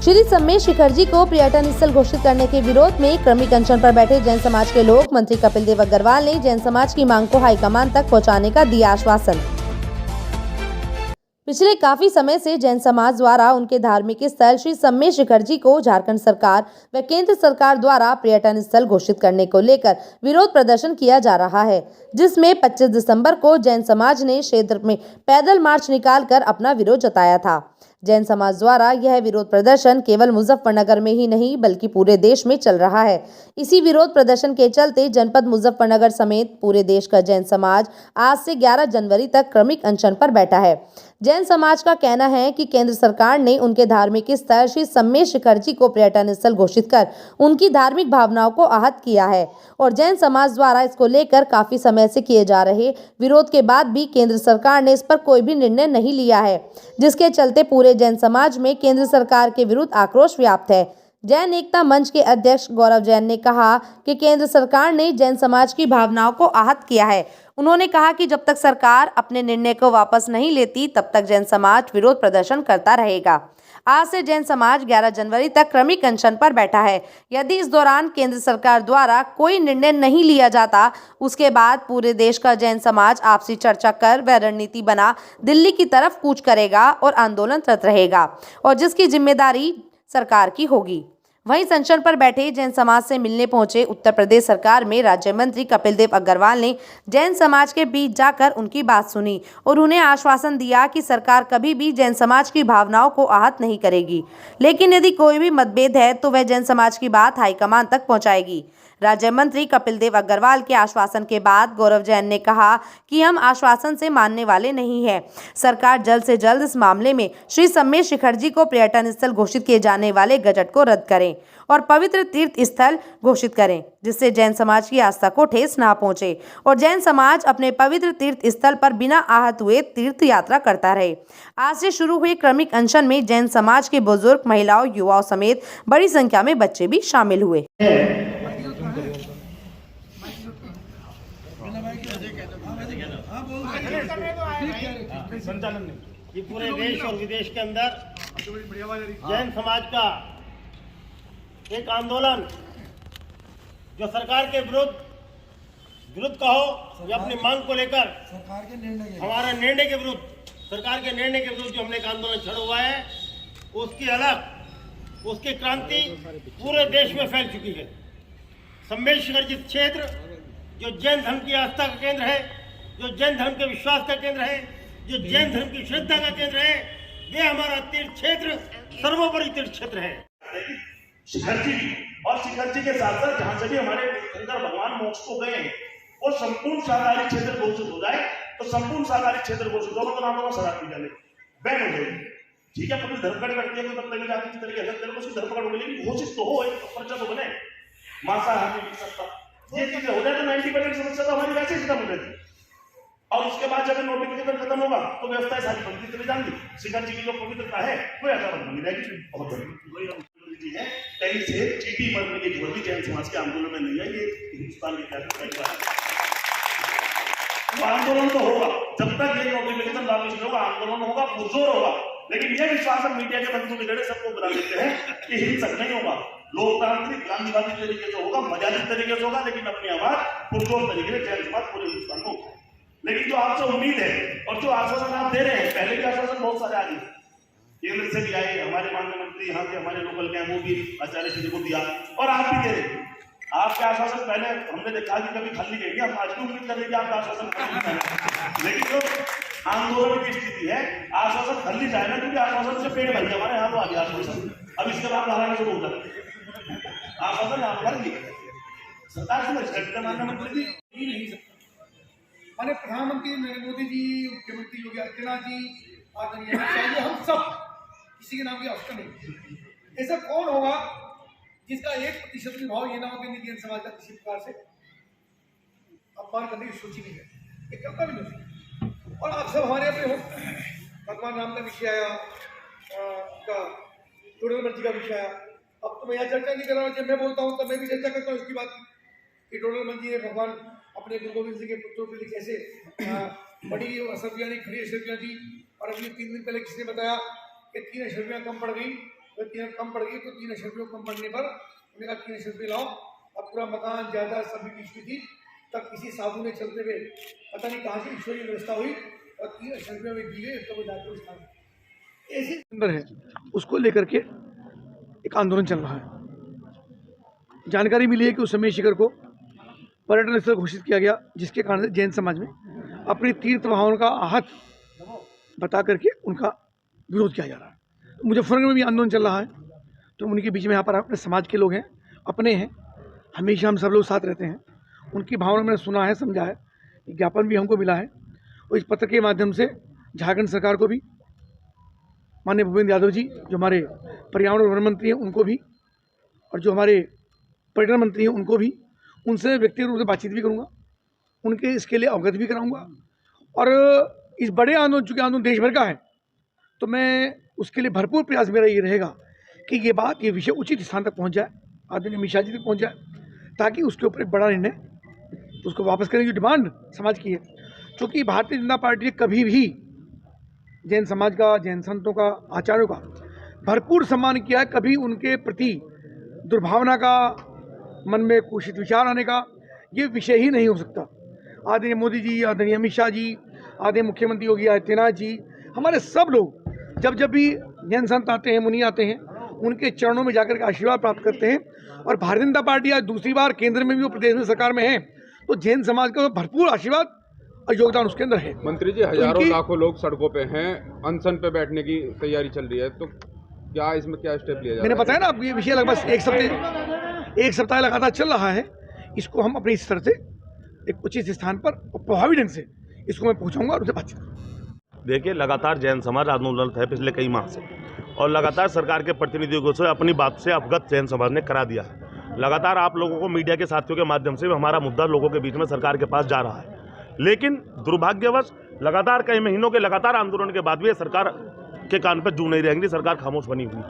श्री सम्मेश शिखरजी को पर्यटन स्थल घोषित करने के विरोध में क्रमिक अनशन पर बैठे जैन समाज के लोग मंत्री कपिल देव अग्रवाल ने जैन समाज की मांग को हाईकमान तक पहुंचाने का दिया आश्वासन। पिछले काफी समय से जैन समाज द्वारा उनके धार्मिक स्थल श्री सम्मेश शिखरजी को झारखंड सरकार व केंद्र सरकार द्वारा पर्यटन स्थल घोषित करने को लेकर विरोध प्रदर्शन किया जा रहा है, जिसमें 25 दिसंबर को जैन समाज ने क्षेत्र में पैदल मार्च निकालकर अपना विरोध जताया था। जैन समाज द्वारा यह विरोध प्रदर्शन केवल मुजफ्फरनगर में ही नहीं बल्कि पूरे देश में चल रहा है। इसी विरोध प्रदर्शन के चलते जनपद मुजफ्फरनगर समेत पूरे देश का जैन समाज आज से 11 जनवरी तक क्रमिक अनशन पर बैठा है। जैन समाज का कहना है कि केंद्र सरकार ने उनके धार्मिक स्थल श्री सम्मेश शिखरजी को पर्यटन स्थल घोषित कर उनकी धार्मिक भावनाओं को आहत किया है और जैन समाज द्वारा इसको लेकर काफी समय से किए जा रहे विरोध के बाद भी केंद्र सरकार ने इस पर कोई भी निर्णय नहीं लिया है, जिसके चलते पूरे जैन समाज में केंद्र सरकार के विरुद्ध आक्रोश व्याप्त है। जैन एकता मंच के अध्यक्ष गौरव जैन ने कहा कि केंद्र सरकार ने जैन समाज की भावनाओं को आहत किया है। उन्होंने कहा कि जब तक सरकार अपने निर्णय को वापस नहीं लेती तब तक जैन समाज विरोध प्रदर्शन करता रहेगा। आज से जैन समाज 11 जनवरी तक क्रमिक अनशन पर बैठा है। यदि इस दौरान केंद्र सरकार द्वारा कोई निर्णय नहीं लिया जाता, उसके बाद पूरे देश का जैन समाज आपसी चर्चा कर व रणनीति बना दिल्ली की तरफ कूच करेगा और आंदोलनरत रहेगा और जिसकी जिम्मेदारी सरकार की होगी। वहीं अनशन पर बैठे जैन समाज से मिलने पहुंचे उत्तर प्रदेश सरकार में राज्य मंत्री कपिल देव अग्रवाल ने जैन समाज के बीच जाकर उनकी बात सुनी और उन्हें आश्वासन दिया कि सरकार कभी भी जैन समाज की भावनाओं को आहत नहीं करेगी, लेकिन यदि कोई भी मतभेद है तो वह जैन समाज की बात हाईकमान तक पहुंचाएगी। राज्य मंत्री कपिल देव अग्रवाल के आश्वासन के बाद गौरव जैन ने कहा कि हम आश्वासन से मानने वाले नहीं हैं। सरकार जल्द से जल्द इस मामले में श्री सम्मेश शिखरजी को पर्यटन स्थल घोषित किए जाने वाले गजट को रद्द करें और पवित्र तीर्थ स्थल घोषित करें, जिससे जैन समाज की आस्था को ठेस ना पहुंचे और जैन समाज अपने पवित्र तीर्थ स्थल पर बिना आहत हुए तीर्थ यात्रा करता रहे। आज से शुरू हुए क्रमिक अनशन में जैन समाज के बुजुर्ग, महिलाओं, युवाओं समेत बड़ी संख्या में बच्चे भी शामिल हुए। संचालन ये पूरे देश और विदेश के अंदर जैन समाज का एक आंदोलन जो सरकार के विरुद्ध कहो या अपनी मांग को लेकर सरकार के निर्णय हमारा निर्णय के विरुद्ध सरकार के निर्णय के विरुद्ध जो हमने एक आंदोलन छेड़ा हुआ है, उसकी अलग उसकी क्रांति पूरे देश में फैल चुकी है। सम्मेश शिखरजी क्षेत्र जो जैन धर्म की आस्था का केंद्र है, जो जैन धर्म के विश्वास का केंद्र है, जो जैन धर्म की श्रद्धा का केंद्र है, वे हमारा तीर्थ क्षेत्र सर्वोपरि तीर्थ क्षेत्र है। शिखरजी और शिखरजी के साथ साथ जहां से भी हमारे शंकर भगवान मोक्ष को गए हैं वो संपूर्ण शाकाहारी क्षेत्र घोषित हो जाए तो संपूर्ण शाकाहारी क्षेत्र घोषित हो मतलब आप लोगों को शराब पी जाने बैन हो जाएगी। ठीक है, पुलिस धरपकड़ करती है कोई तब तक जाती है तरीके अलग तरह उसकी धरपकड़ हो गई, घोषित तो हो, एक पर्चा तो बने, मांसाहार नहीं बिक सकता, ये चीजें हो जाए तो 90% समस्या तो हमारी वैसे ही खत्म हो जाती। और उसके बाद जब नोटिफिकेशन खत्म होगा तो व्यवस्था सारी बंदी चली जाएंगी। शिखरजी की जो पवित्रता है वो ऐसा बनी रहेगी। बहुत बड़ी है, कहीं से चीटी मर मिली घोड़ी जैन समाज के आंदोलन में नहीं है, ये हिंदुस्तान की आंदोलन तो होगा जब तक ये नोटिफिकेशन लागू नहीं होगा, आंदोलन होगा, पुरजोर होगा। लेकिन ये विश्वास मीडिया के बंधु बिगड़े सबको बता देते हैं कि हिंसक नहीं होगा, लोकतांत्रिक गांधीवादी तरीके से होगा, मर्यादित तरीके से होगा, लेकिन अपनी आवाज पुरजोर तरीके से जैन समाज पूरे हिंदुस्तान में होगा। लेकिन जो आपसे उम्मीद है और जो आश्वासन आप दे रहे हैं, पहले भी आश्वासन बहुत सारे आ गए, केंद्र से भी आए, हमारे माननीय मंत्री यहाँ के हमारे लोकल के वो भी आचार्य श्री को दिया और आप भी दे रहे हैं। आपके आश्वासन पहले हमने देखा कि कभी खाली गई, हम आज भी उम्मीद कर रहे हैं कि आपका आश्वासन लेकिन जो आंदोलन की स्थिति है आश्वासन खाली जाए ना, क्योंकि आश्वासन से पेड़ भर गया हमारे यहाँ तो आ गया आश्वासन, अब इसके बाद लड़ाना शुरू हो जाता आश्वासन आप भर लिया सरकार से माननीय मंत्री जी नहीं सकता। माने प्रधानमंत्री नरेंद्र मोदी जी, मुख्यमंत्री योगी आदित्यनाथ जी, आदरणीय अमित शाह, हम सब किसी के नाम की आवश्यकता नहीं। ऐसा कौन होगा जिसका 1% भी भाव ये ना हो कि जैन समाज का किसी प्रकार से अपमान करने की सोची नहीं है, ये कभी भी नहीं। और आप सब हमारे अपने हो, भगवान राम का विषय आया, डोडल मंत्री का विषय आया। अब तो मैं यहाँ चर्चा नहीं कर रहा हूँ, जब मैं बोलता हूँ तब मैं भी चर्चा करता हूँ इसकी बात कि डोडल मंत्री ने भगवान अपने गुरु गोविंद सिंह के पुत्रों के लिए कैसे बड़ी अशरफियाँ नहीं, खड़ी अशरफियाँ थी, और अभी 3 दिन पहले किसने बताया कि 3 अशरफियाँ कम पड़ गई तो 3 कम पड़ गई, तो 3 लक्ष रुपये कम पड़ने पर उन्होंने कहा 3 लक्ष रुपये लाओ। अब पूरा मकान जायदाद सभी की इश्यू थी, तब किसी साधु ने चलते हुए पता नहीं कहाँ से ईश्वरीय व्यवस्था हुई और 3 लक्ष रुपये में दी गई। तो वो जाकर स्थान ऐसे अंदर है, उसको लेकर के एक आंदोलन चल रहा है। जानकारी मिली है कि उस समय शिखर को पर्यटन स्थल घोषित किया गया, जिसके कारण से जैन समाज में अपनी तीर्थ भावना का आहत बता करके उनका विरोध किया जा रहा है। मुजफ्फरनगर में भी आंदोलन चल रहा है, तो उनके बीच में यहाँ पर अपने समाज के लोग हैं, अपने हैं, हमेशा हम सब लोग साथ रहते हैं। उनकी भावना मैंने सुना है, समझा है, ज्ञापन भी हमको मिला है और इस पत्र के माध्यम से झारखंड सरकार को भी, माननीय भूपेंद्र यादव जी जो हमारे पर्यावरण और वन मंत्री हैं उनको भी, और जो हमारे पर्यटन मंत्री हैं उनको भी, उनसे व्यक्तिगत रूप से बातचीत भी करूँगा, उनके इसके लिए अवगत भी कराऊँगा। और इस बड़े आंदोलन, चूँकि आंदोलन देश भर का है, तो मैं उसके लिए भरपूर प्रयास मेरा ये रहेगा कि ये बात, ये विषय उचित स्थान तक पहुँच जाए, आदरणीय अमित शाह जी तक पहुँच जाए, ताकि उसके ऊपर एक बड़ा निर्णय उसको वापस करने की डिमांड समाज की है। क्योंकि भारतीय जनता पार्टी ने कभी भी जैन समाज का, जैन संतों का, आचार्यों का भरपूर सम्मान किया है। कभी उनके प्रति दुर्भावना का, मन में कुछ विचार आने का ये विषय ही नहीं हो सकता। आदरणीय मोदी जी, आदरणीय अमित शाह जी, आदरणीय मुख्यमंत्री योगी आदित्यनाथ जी, हमारे सब लोग जब जब भी जैन संत आते हैं, मुनि आते हैं, उनके चरणों में जाकर के आशीर्वाद प्राप्त करते हैं। और भारतीय जनता पार्टी आज दूसरी बार केंद्र में भी, वो प्रदेश में सरकार में है, तो जैन समाज का भरपूर आशीर्वाद और योगदान उसके अंदर है। मंत्री जी, हजारों लाखों लोग सड़कों पे हैं, अनशन पे बैठने की तैयारी चल रही है, तो क्या इसमें क्या स्टेप लिया जाए? मैंने बताया ना, ये विषय लगभग एक सप्ताह लगातार चल रहा है। इसको हम अपने स्तर से एक उचित स्थान पर और प्रभावी ढंग से इसको मैं पहुंचाऊंगा और उसे बातचीत करूंगा। देखिए, लगातार जैन समाज आंदोलन है पिछले कई माह से, और लगातार सरकार के प्रतिनिधियों से अपनी बात से अवगत जैन समाज ने करा दिया है। लगातार आप लोगों को, मीडिया के साथियों के माध्यम से हमारा मुद्दा लोगों के बीच में सरकार के पास जा रहा है, लेकिन दुर्भाग्यवश लगातार कई महीनों के लगातार आंदोलन के बाद भी सरकार के कान पर जू नहीं रहेंगी, सरकार खामोश बनी हुई।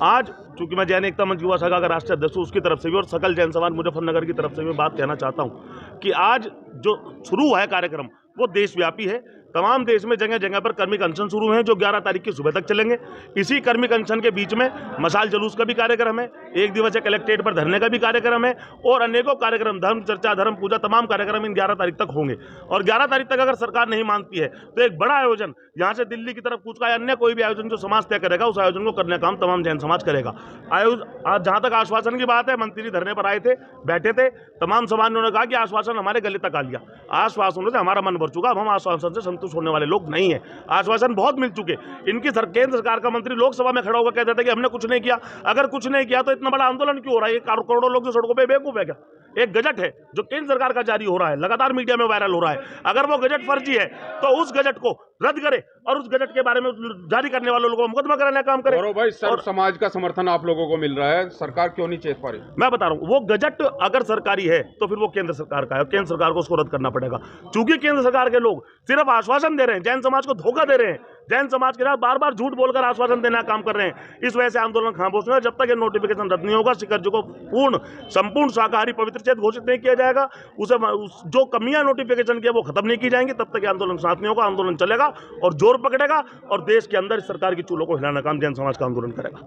आज चूंकि मैं जैन एकता मंच युवा शाखा का राष्ट्रीय अध्यक्ष हूं, उसकी तरफ से भी और सकल जैन समाज मुजफ्फरनगर की तरफ से भी बात कहना चाहता हूं कि आज जो शुरू है कार्यक्रम वो देशव्यापी है। तमाम देश में जगह जगह पर कर्मिक अनशन शुरू हैं, जो 11 तारीख की सुबह तक चलेंगे। इसी कर्मिक अनशन के बीच में मशाल जुलूस का भी कार्यक्रम है, एक दिवसीय कलेक्ट्रेट पर धरने का भी कार्यक्रम है, और अनेकों कार्यक्रम, धर्म चर्चा, धर्म पूजा, तमाम कार्यक्रम इन 11 तारीख तक होंगे। और 11 तारीख तक अगर सरकार नहीं मानती है तो एक बड़ा आयोजन यहाँ से दिल्ली की तरफ कूच का, अन्य कोई भी आयोजन जो समाज तय करेगा, उस आयोजन को करने का काम तमाम जैन समाज करेगा। आज जहाँ तक आश्वासन की बात है, मंत्री धरने पर आए थे, बैठे थे, तमाम समाज ने कहा कि आश्वासन हमारे गले तक आ लिया, आश्वासनों से हमारा मन भर चुका, अब हम आश्वासन से संतुष्ट होने वाले लोग नहीं है। आश्वासन बहुत मिल चुके। इनकी केंद्र सरकार का मंत्री लोकसभा में खड़ा होकर कहते थे कि हमने कुछ नहीं किया। अगर कुछ नहीं किया तो इतना बड़ा आंदोलन क्यों हो रहा है? ये करोड़ों लोग जो सड़कों पे बेवकूफ है क्या? एक गजट है जो केंद्र सरकार का जारी हो रहा है, लगातार मीडिया में वायरल हो रहा है। अगर वो गजट फर्जी है तो उस गजट को रद्द करे और उस गजट के बारे में जारी करने वालों लोगों को मुकदमा कराने का काम करे। और भाई, सर्व समाज का समर्थन आप लोगों को मिल रहा है, सरकार क्यों नहीं चेत पा रही? मैं बता रहा हूं, वो गजट अगर सरकारी है तो फिर वो केंद्र सरकार का है, केंद्र सरकार को उसको रद्द करना पड़ेगा। चूंकि केंद्र सरकार के लोग सिर्फ आश्वासन दे रहे हैं, जैन समाज को धोखा दे रहे हैं, जैन समाज के साथ बार बार झूठ बोलकर आश्वासन देना काम कर रहे हैं, इस वजह से आंदोलन खामोश है। जब तक ये नोटिफिकेशन रद्द नहीं होगा, शिखर जी को संपूर्ण शाकाहारी पवित्र चेत घोषित नहीं किया जाएगा, उसे जो कमियां नोटिफिकेशन की वो खत्म नहीं की जाएंगी, तब तक ये आंदोलन शांत नहीं होगा। आंदोलन चलेगा और जोर पकड़ेगा और देश के अंदर सरकार की चूल्हों को हिलाने का काम जैन समाज का आंदोलन करेगा।